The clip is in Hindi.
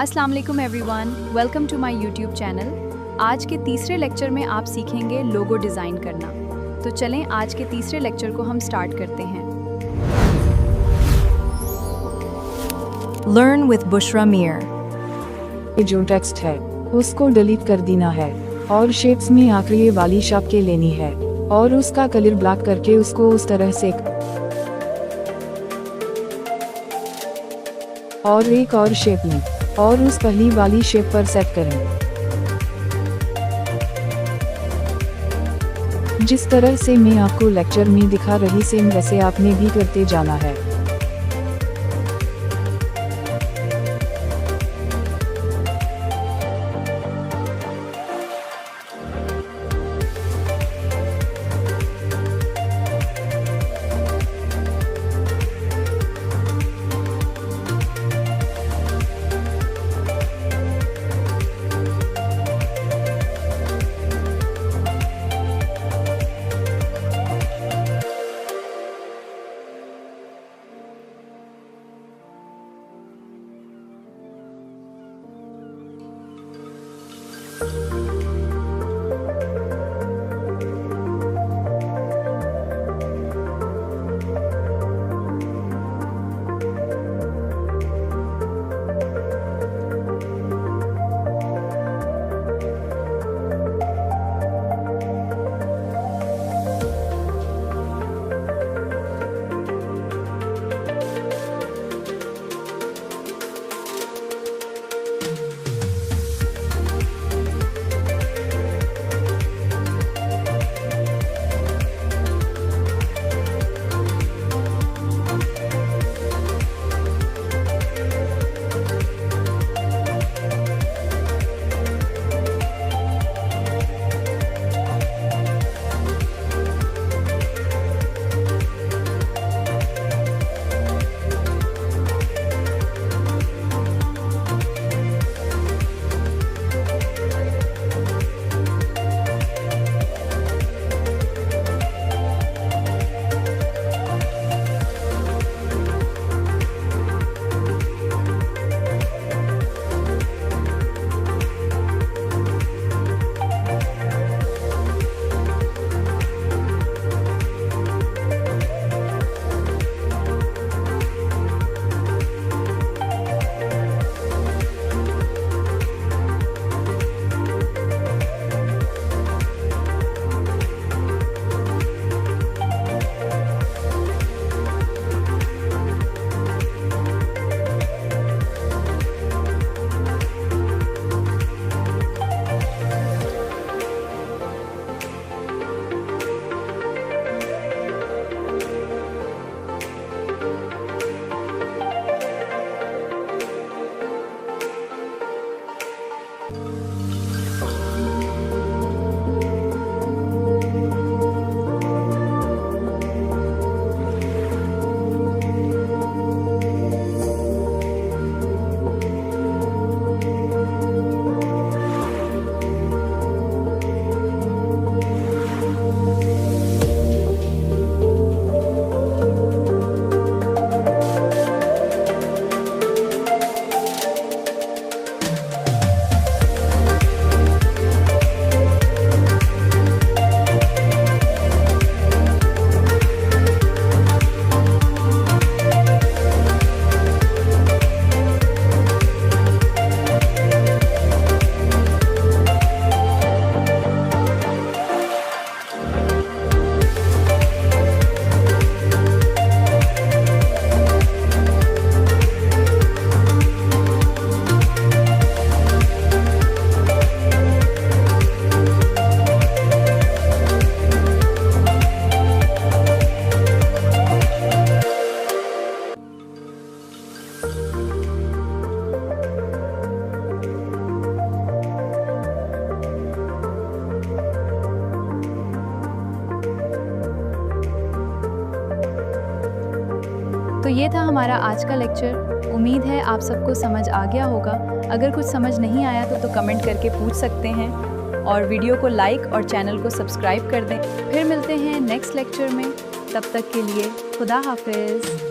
अस्सलाम वालेकुम everyone, welcome to my YouTube channel. आज के तीसरे लेक्चर में आप सीखेंगे लोगो डिज़ाइन करना। तो चलें आज के तीसरे लेक्चर को हम स्टार्ट करते हैं। लर्न विद बुशरा मिर। जो टेक्स्ट है उसको डिलीट कर देना है और शेप्स में आखिरी वाली शब्द लेनी है और उसका कलर ब्लैक करके उसको उस तरह से और एक और शेप लें और उस पहली वाली शेप पर सेट करें। जिस तरह से मैं आपको लेक्चर में दिखा रही सेम वैसे आपने भी करते जाना है। तो ये था हमारा आज का लेक्चर। उम्मीद है आप सबको समझ आ गया होगा। अगर कुछ समझ नहीं आया तो कमेंट करके पूछ सकते हैं और वीडियो को लाइक और चैनल को सब्सक्राइब कर दें। फिर मिलते हैं नेक्स्ट लेक्चर में। तब तक के लिए खुदा हाफिज़।